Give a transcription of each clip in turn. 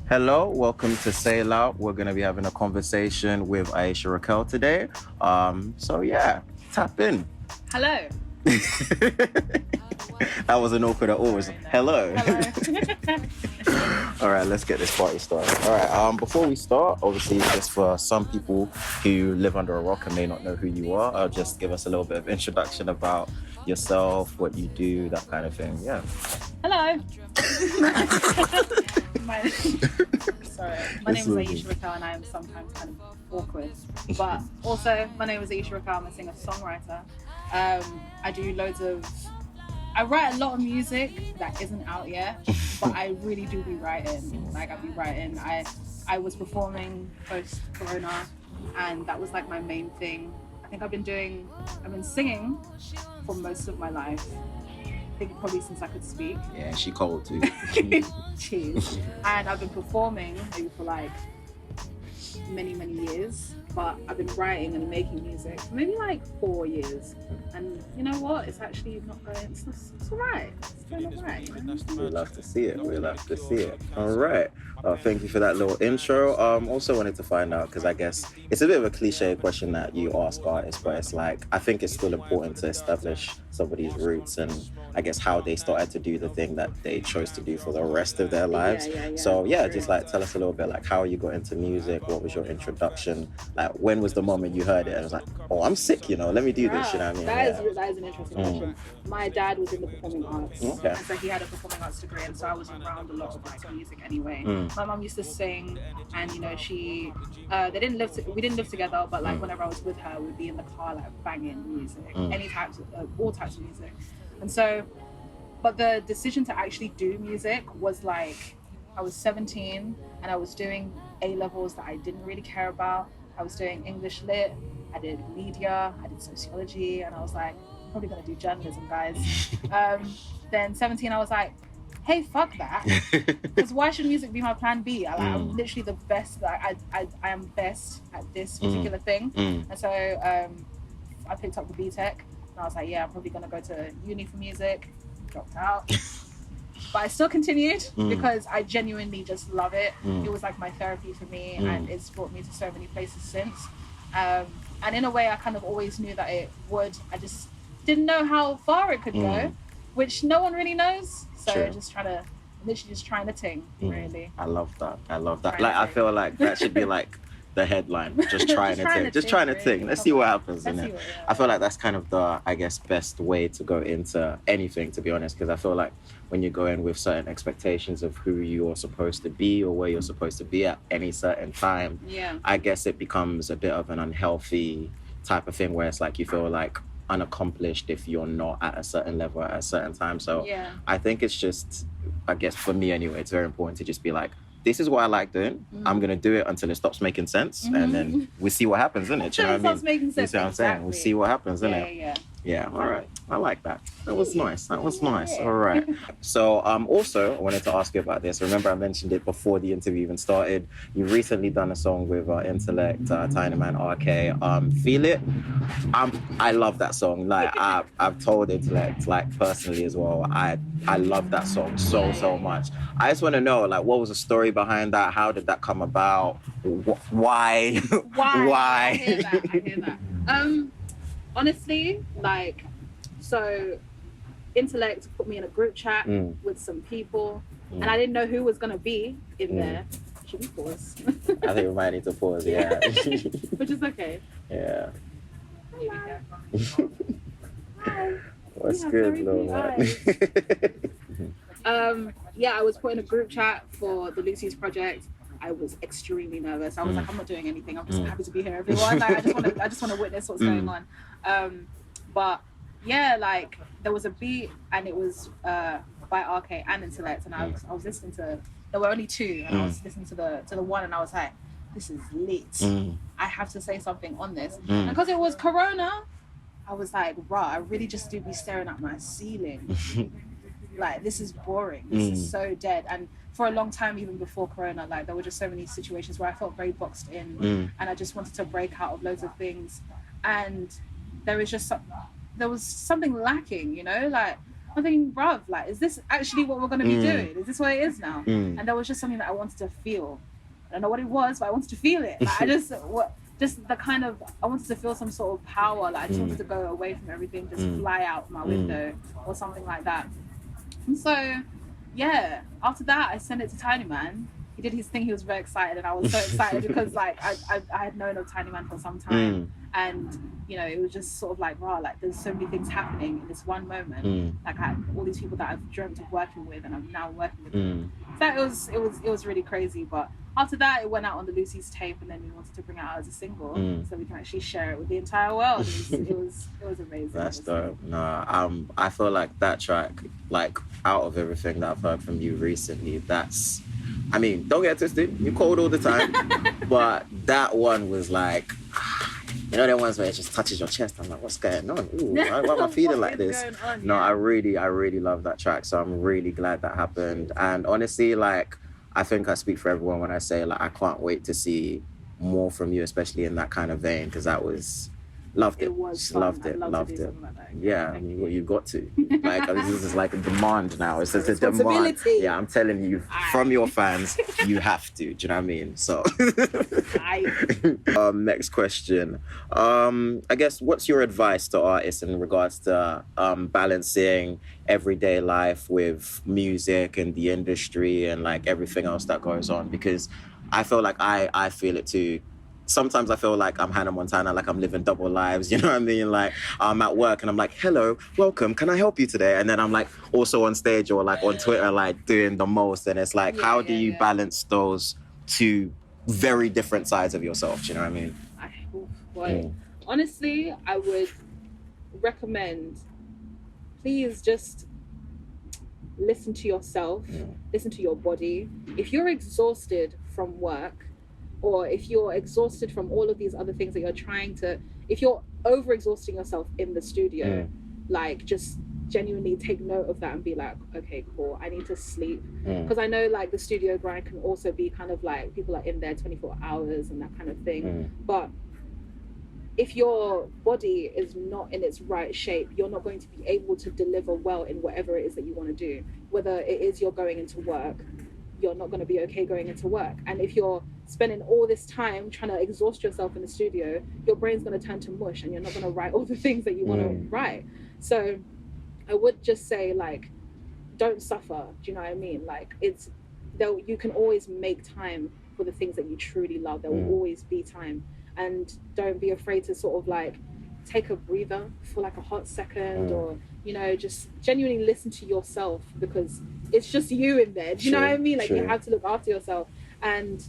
Hello, welcome to Sail Out. We're going to be having a conversation with Aisha Raquel today. So yeah, tap in. Hello. That wasn't awkward at all. Was hello. Hello. All right, let's get this party started. All right. Before we start, obviously, just for some people who live under a rock and may not know who you are, I'll just give us a little bit of introduction about yourself, what you do, that kind of thing. Yeah. Hello. My name is Aisha Raquel and I am sometimes kind of awkward. But also, my name is Aisha Raquel. I'm a singer-songwriter. I write a lot of music that isn't out yet, but I really do be writing. Like, I be writing. I was performing post-corona, and that was like my main thing. I think I've been singing for most of my life. I think probably since I could speak. Yeah, she cold too. Cheers. And I've been performing maybe for like many years, but I've been writing and making music for maybe like 4 years. And you know what? It's actually not going. It's alright. It's going alright. We love to see it. We love to see it. All right. Thank you for that little intro. Also wanted to find out, because I guess it's a bit of a cliche question that you ask artists, but it's like, I think it's still important to establish somebody's roots and I guess how they started to do the thing that they chose to do for the rest of their lives. So yeah, just like tell us a little bit like how you got into music. What was your introduction? Like, when was the moment you heard it and was like, oh, I'm sick, let me do this. You know what I mean? That is an interesting question. My dad was in the performing arts, Okay. and so he had a performing arts degree, and so I was around a lot of like music anyway. My mum used to sing, and she we didn't live together, but like whenever I was with her, we'd be in the car like banging music, all types of music. And so, but the decision to actually do music was like, I was 17 and I was doing A-levels that I didn't really care about. I was doing English lit, I did media, I did sociology, and I was like, I'm probably gonna do journalism, guys. Then 17, I was like, hey, fuck that, because why should music be my plan B? I'm literally the best. I am best at this particular thing. And so I picked up the BTEC, and I was like, yeah, I'm probably gonna go to uni for music. Dropped out. But I still continued because I genuinely just love it. It was like my therapy for me, and it's brought me to so many places since. And in a way, I kind of always knew that it would. I just didn't know how far it could go, which no one really knows. So literally just trying to ting, really. I love that. Like, I feel like that should be like the headline. Just trying to ting. Let's see what happens. I feel like that's kind of the, I guess, best way to go into anything, to be honest, because I feel like when you go in with certain expectations of who you're supposed to be or where you're supposed to be at any certain time, I guess it becomes a bit of an unhealthy type of thing where it's like you feel like unaccomplished if you're not at a certain level at a certain time. So I think it's just, I guess for me anyway, it's very important to just be like, this is what I like doing. I'm going to do it until it stops making sense. And then we see what happens, innit? You know what I mean? Making sense. You see what I'm saying? We'll see what happens, innit? Yeah, all right. I like that. That was nice. All right. So also, I wanted to ask you about this. Remember, I mentioned it before the interview even started. You've recently done a song with Intellect, Tiny Man, RK, Feel It. I love that song. Like, I've told Intellect, like, personally as well, I love that song so much. I just want to know, like, what was the story behind that? How did that come about? Why? I hear that. Honestly, like, so Intellect put me in a group chat with some people, and I didn't know who was going to be in there. Should we pause? I think we might need to pause, yeah. Which is okay. Yeah. Hi. What's good, little man? I was put in a group chat for the Lucy's project. I was extremely nervous. I was like, I'm not doing anything. I'm just happy to be here, everyone. Like, I just want to witness what's going on. But yeah, like, there was a beat, and it was by RK and Intellect, and I was listening to. There were only two, and I was listening to the one, and I was like, this is lit. I have to say something on this, and because it was Corona, I was like, rah, I really just do be staring at my ceiling. Like, this is boring. This is so dead. And for a long time, even before Corona, like, there were just so many situations where I felt very boxed in, and I just wanted to break out of loads of things. And there was something lacking, like, I'm thinking, bruv, like, is this actually what we're going to be doing? Is this what it is now? And that was just something that I wanted to feel. I don't know what it was, but I wanted to feel it. Like, just the kind of, I wanted to feel some sort of power. Like, I just wanted to go away from everything, just fly out my window or something like that. And so, yeah, after that, I sent it to Tiny Man. He did his thing. He was very excited, and I was so excited because, like, I had known of Tiny Man for some time, and you know, it was just sort of like, wow, like, there's so many things happening in this one moment. Like, I had all these people that I've dreamt of working with, and I'm now working with them. So it was really crazy. But after that, it went out on the Lucy's tape, and then we wanted to bring it out as a single, so we can actually share it with the entire world. It was amazing. That's dope. No, I feel like that track, like, out of everything that I've heard from you recently, that's, I mean, don't get twisted, you cold all the time, but that one was like, you know, the ones where it just touches your chest. I'm like, what's going on? Ooh, why am I feeling like this? No, I really love that track. So I'm really glad that happened. And honestly, like, I think I speak for everyone when I say, like, I can't wait to see more from you, especially in that kind of vein, because that was, loved it. Just loved it. Yeah, I mean, well, you got to. Like, this is like a demand now. It's just a demand. Yeah, I'm telling you, from your fans, you have to. Do you know what I mean? So, next question. I guess, what's your advice to artists in regards to balancing everyday life with music and the industry and like everything else that goes on? Because I feel like I feel it too. Sometimes I feel like I'm Hannah Montana, like I'm living double lives, you know what I mean? Like, I'm at work and I'm like, hello, welcome, can I help you today? And then I'm like also on stage or like on Twitter, like doing the most. And it's like, how do you balance those two very different sides of yourself? Do you know what I mean? Honestly, I would recommend, please just listen to yourself, listen to your body. If you're exhausted from work, or if you're exhausted from all of these other things that you're trying to, if you're over-exhausting yourself in the studio, like, just genuinely take note of that and be like, okay, cool, I need to sleep. Because I know, like, the studio grind can also be kind of like, people are in there 24 hours and that kind of thing. But if your body is not in its right shape, you're not going to be able to deliver well in whatever it is that you want to do. Whether it is you're going into work, you're not going to be okay going into work. And if you're spending all this time trying to exhaust yourself in the studio, your brain's going to turn to mush and you're not going to write all the things that you want to write. So I would just say, like, don't suffer. Do you know what I mean? Like, you can always make time for the things that you truly love. There will always be time. And don't be afraid to sort of like take a breather for like a hot second, or, you know, just genuinely listen to yourself, because it's just you in there. Do you know what I mean? Like, you have to look after yourself and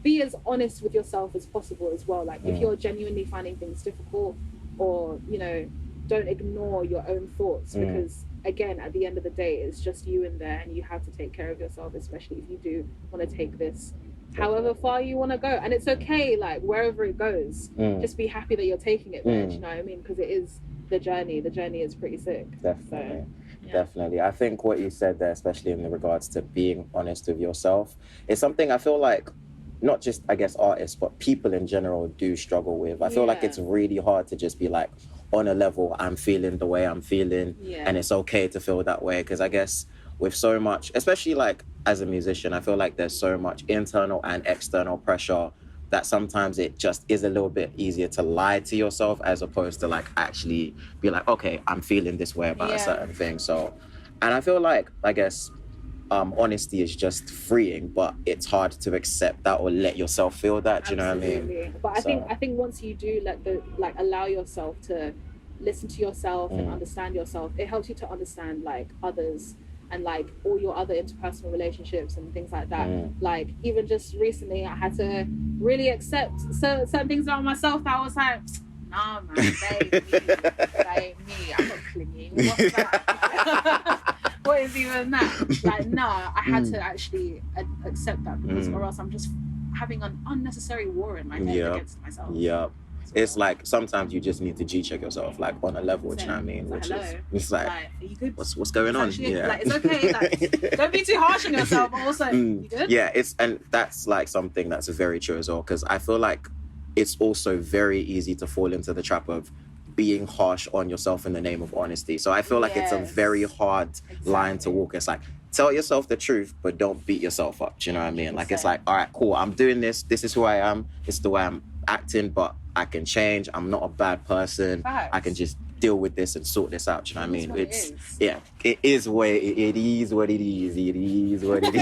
be as honest with yourself as possible as well. Like, if you're genuinely finding things difficult, or, you know, don't ignore your own thoughts, because again, at the end of the day, it's just you in there, and you have to take care of yourself, especially if you do want to take this however far you want to go. And it's okay, like, wherever it goes, just be happy that you're taking it there. Do you know what I mean? Because it is the journey is pretty sick. Definitely. I think what you said there, especially in regards to being honest with yourself, is something I feel like not just, I guess, artists, but people in general do struggle with. I feel like it's really hard to just be like, on a level, I'm feeling the way I'm feeling, and it's okay to feel that way. Because I guess with so much, especially like as a musician, I feel like there's so much internal and external pressure that sometimes it just is a little bit easier to lie to yourself as opposed to like actually be like, okay, I'm feeling this way about a certain thing. So, and I feel like, I guess, honesty is just freeing, but it's hard to accept that or let yourself feel that. Do you know what I mean? But I think once you do allow yourself to listen to yourself and understand yourself, it helps you to understand like others and like all your other interpersonal relationships and things like that. Like, even just recently, I had to really accept certain things about myself that I was like, nah, man, that ain't me. I'm not clingy. What's that? What is even that? Like, no, I had to actually accept that, because or else I'm just having an unnecessary war in my head against myself. It's like sometimes you just need to G-check yourself, like on a level, do you know what I mean? Which is, it's like, are you good? What's going on? Actually, like, it's okay. Like, don't be too harsh on yourself, but also, you good? Yeah, and that's like something that's very true as well, because I feel like it's also very easy to fall into the trap of being harsh on yourself in the name of honesty. So I feel like it's a very hard line to walk. It's like, tell yourself the truth, but don't beat yourself up. Do you know what I mean? Like, it's like, all right, cool, I'm doing this. This is who I am. This is the way I'm acting, but I can change. I'm not a bad person. I can just deal with this and sort this out. Do you know what I mean? It is what it is. It is what it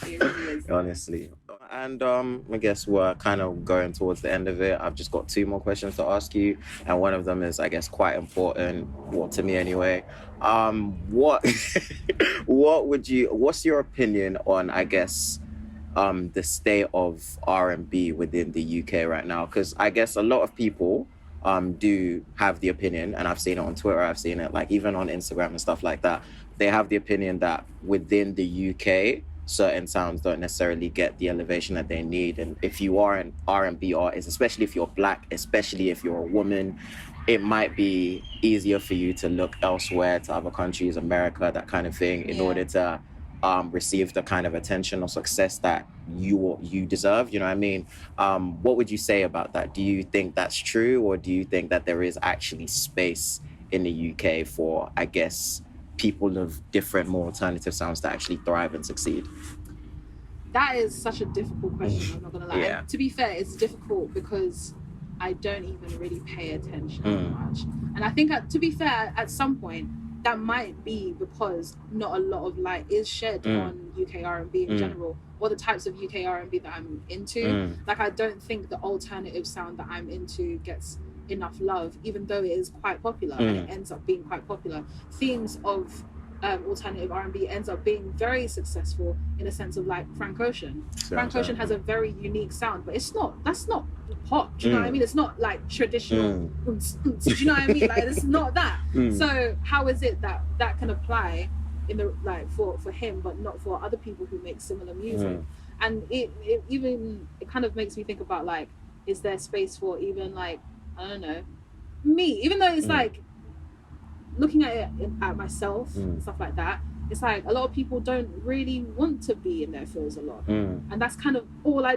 is. Honestly. And I guess we're kind of going towards the end of it. I've just got 2 more questions to ask you, and one of them is, I guess, quite important, well, to me anyway. What's your opinion on, I guess, the state of R&B within the UK right now? Because I guess a lot of people do have the opinion, and I've seen it on Twitter, I've seen it like even on Instagram and stuff like that. They have the opinion that within the UK, certain sounds don't necessarily get the elevation that they need. And if you are an R&B artist, especially if you're Black, especially if you're a woman, it might be easier for you to look elsewhere, to other countries, America, that kind of thing, in order to receive the kind of attention or success that you deserve. You know what I mean? What would you say about that? Do you think that's true, or do you think that there is actually space in the UK for, I guess, people of different, more alternative sounds to actually thrive and succeed? That is such a difficult question, I'm not gonna lie. Yeah. And to be fair, it's difficult because I don't even really pay attention much. And I think, to be fair, at some point, that might be because not a lot of light is shed on UK R&B in general, or the types of UK R&B that I'm into. Like, I don't think the alternative sound that I'm into gets enough love, even though it is quite popular and it ends up being quite popular. Themes of alternative R&B ends up being very successful in a sense of, like, Frank Ocean. Frank Ocean has a very unique sound, but that's not pop, do you know what I mean? It's not like traditional do you know what I mean? Like, it's not that. So how is it that that can apply in the, like, for him, but not for other people who make similar music? And it kind of makes me think about, like, is there space for even, like, I don't know, me, even though it's like, looking at it at myself and stuff like that, it's like a lot of people don't really want to be in their fields a lot, and that's kind of all I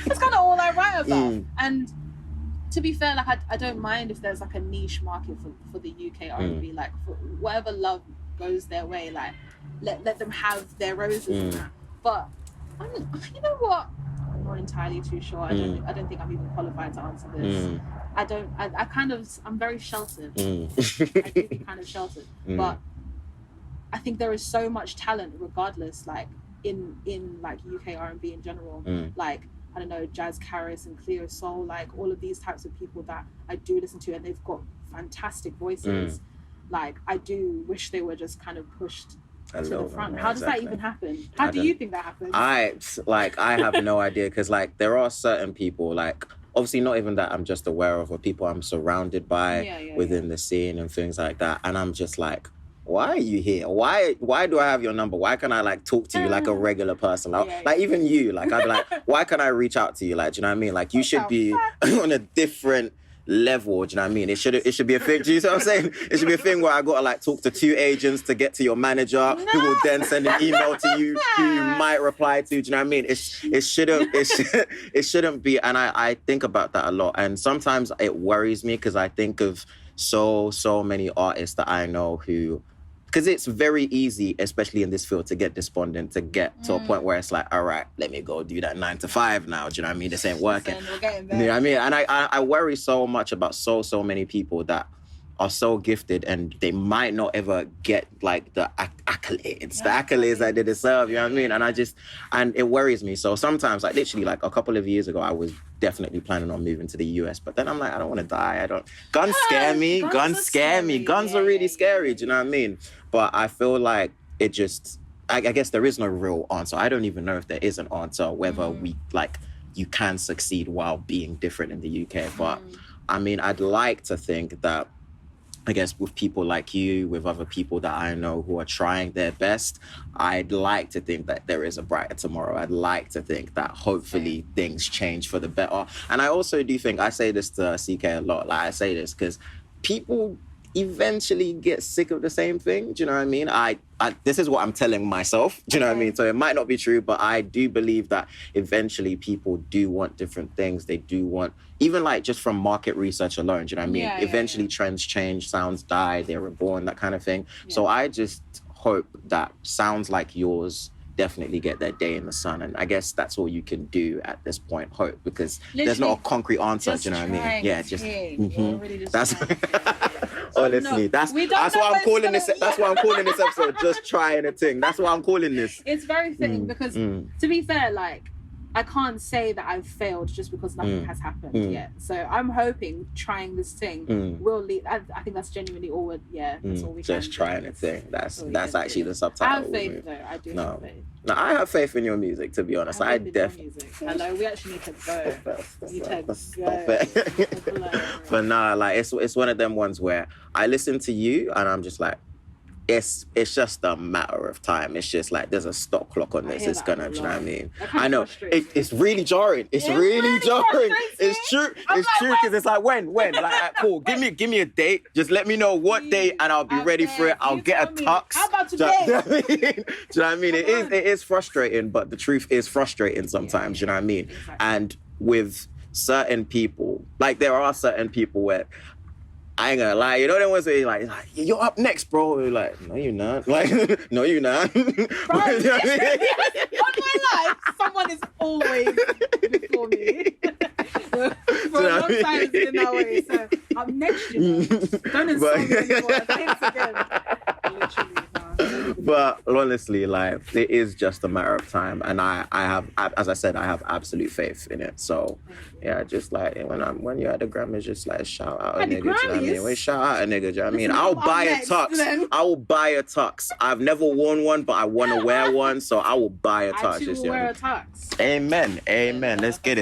that's kind of all I write about. And to be fair, like, I don't mind if there's, like, a niche market for the UK R&B, like, for whatever love goes their way, like, let them have their roses and that. But you know what, I'm not entirely too sure. I don't think I'm even qualified to answer this. I'm very sheltered. I do be kind of sheltered. But I think there is so much talent regardless, like, in like UK R&B in general. Like, I don't know, Jazz Karis and Cleo Soul, like, all of these types of people that I do listen to, and they've got fantastic voices. Like, I do wish they were just kind of pushed to the front. How does that even happen? How do you think that happens? I have no idea, because, like, there are certain people, like, obviously not even that I'm just aware of, or people I'm surrounded by within the scene and things like that, and I'm just like, why are you here? Why do I have your number? Why can I, like, talk to you like a regular person? Like, even you, like, I'd be like, why can I reach out to you? Like, do you know what I mean? Like, you should be on a different level, do you know what I mean? It should be a thing. Do you know what I'm saying? It should be a thing where I gotta, like, talk to 2 agents to get to your manager, who will then send an email to you, who you might reply to. Do you know what I mean? It shouldn't be. And I think about that a lot, and sometimes it worries me, because I think of so many artists that I know who, because it's very easy, especially in this field, to get despondent, to get to a point where it's like, all right, let me go do that 9 to 5 now. Do you know what I mean? This ain't working. You know what I mean? And I worry so much about so many people that are so gifted, and they might not ever get, like, the accolades that they deserve. You know what I mean? And it worries me. So sometimes, like, literally, like, a couple of years ago, I was definitely planning on moving to the US, but then I'm like, I don't want to die. Guns scare me. Guns scare me. Guns are really scary. Do you know what I mean? But I feel like it just, I guess there is no real answer. I don't even know if there is an answer, whether you can succeed while being different in the UK. But I mean, I'd like to think that, I guess, with people like you, with other people that I know who are trying their best, I'd like to think that there is a brighter tomorrow. I'd like to think that hopefully things change for the better. And I also do think, I say this to CK a lot, like, I say this because people eventually get sick of the same thing. Do you know what I mean? This is what I'm telling myself. Do you know what I mean? So it might not be true, but I do believe that eventually people do want different things. They do want, even like just from market research alone, do you know what I mean? Eventually trends change, sounds die, they're reborn, that kind of thing. So I just hope that sounds like yours definitely get their day in the sun, and I guess that's all you can do at this point. Hope, because there's not a concrete answer. Do you know what I mean? Yeah, just that's honestly that's why I'm calling this. That's why I'm calling this episode "Just Trying a Thing." That's why I'm calling this. It's very fitting because, to be fair, like, I can't say that I've failed just because nothing has happened yet. So I'm hoping trying this thing will lead. I think that's genuinely all. That's all we can. Just trying a thing. That's actually the subtitle. I have faith, though. I do have faith. No, I have faith in your music. To be honest, I definitely. Hello, we actually need to go. But nah, like it's one of them ones where I listen to you and I'm just like, it's just a matter of time. It's just like there's a stop clock on this. It's gonna, do you know what I mean? I know it's really jarring. It's really jarring. It's true. It's true because it's like when like cool. Give me a date. Just let me know what date and I'll be ready for it. I'll get a tux. How about today? Do you know what I mean? It is frustrating, but the truth is frustrating sometimes. You know what I mean? And with certain people, like there are certain people where, I ain't gonna lie, you know, they want to say like, you're up next, bro. You're like, no, you're not. Like, no, you're not. Bro, yes, on my life, someone is always before me. For a long time, it's been that way. So up next, you know, don't insult me anymore. Thanks again. Literally. But honestly, like, it is just a matter of time, and I have, as I said, I have absolute faith in it. So, yeah, just like when you're at the Grammys, just like shout out a nigga. Do you know what I mean? When shout out a nigga, do you know what I mean? I'll buy a tux. I will buy a tux. I've never worn one, but I want to wear one, so I will buy a tux. I too will wear a tux. Amen. Let's get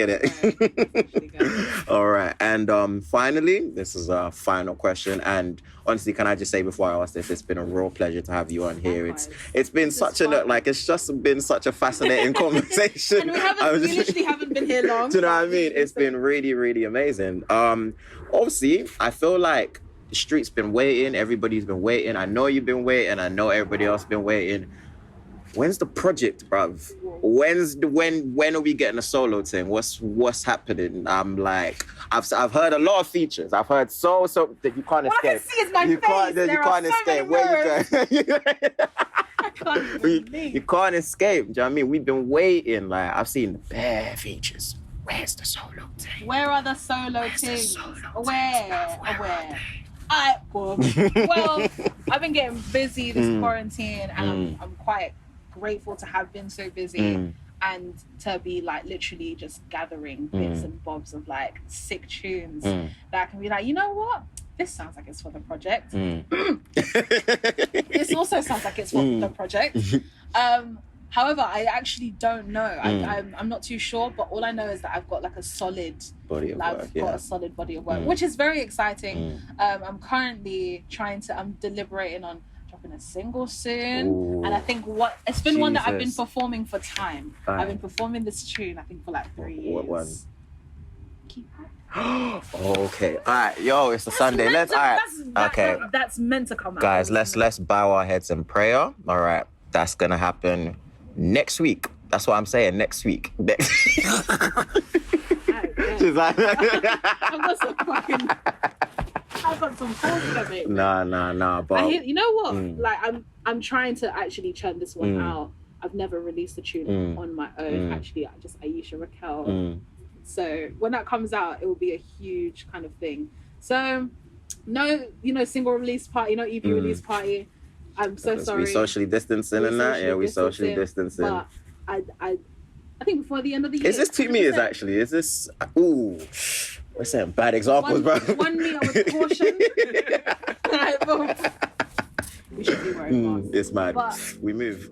it. All right, and finally, this is our final question, and honestly, can I just say before I ask this, it's been a real pleasure to have you on here. It's been such it's just been such a fascinating conversation. And we literally haven't been here long. Do you know what I mean? It's been really, really amazing. Obviously, I feel like the street's been waiting. Everybody's been waiting. I know you've been waiting. I know everybody else been waiting. When's the project, bruv? When are we getting a solo thing? What's happening? I'm like, I've heard a lot of features. I've heard so that you can't escape. All I can see is my face. You can't escape. Where you going? You can't escape. Do you know what I mean? We've been waiting. Like, I've seen the bare features. Where's the solo thing? Where are the solo things? Where? Well, I've been getting busy this quarantine, and I'm quite grateful to have been so busy and to be like literally just gathering bits and bobs of like sick tunes that I can be like, you know what? This sounds like it's for the project. This also sounds like it's for the project. However, I actually don't know. I'm not too sure, but all I know is that I've got like a solid body of work. Got a solid body of work, which is very exciting. I'm currently I'm deliberating on dropping a single soon, and I think it's been one that I've been performing for time. I've been performing this tune I think for like 3 years. What one? Okay, all right, yo, it's a Sunday. That's meant to come out, guys. Let's bow our heads in prayer. All right, that's gonna happen next week. That's what I'm saying. Next week. She's like, I've got some calls to make. Nah. But you know what? Like, I'm trying to actually churn this one out. I've never released a tune on my own. Actually, just Ayeisha, Raquel. So when that comes out, it will be a huge kind of thing. So no, single release party, no EP release party. I'm so sorry. We socially distancing and that. Yeah, we socially distancing. But I think before the end of the year. Is this 2 meters actually? Is this? Ooh, we're saying bad examples, bro. 1 meter with caution. We should be wearing masks. It's mad. We move.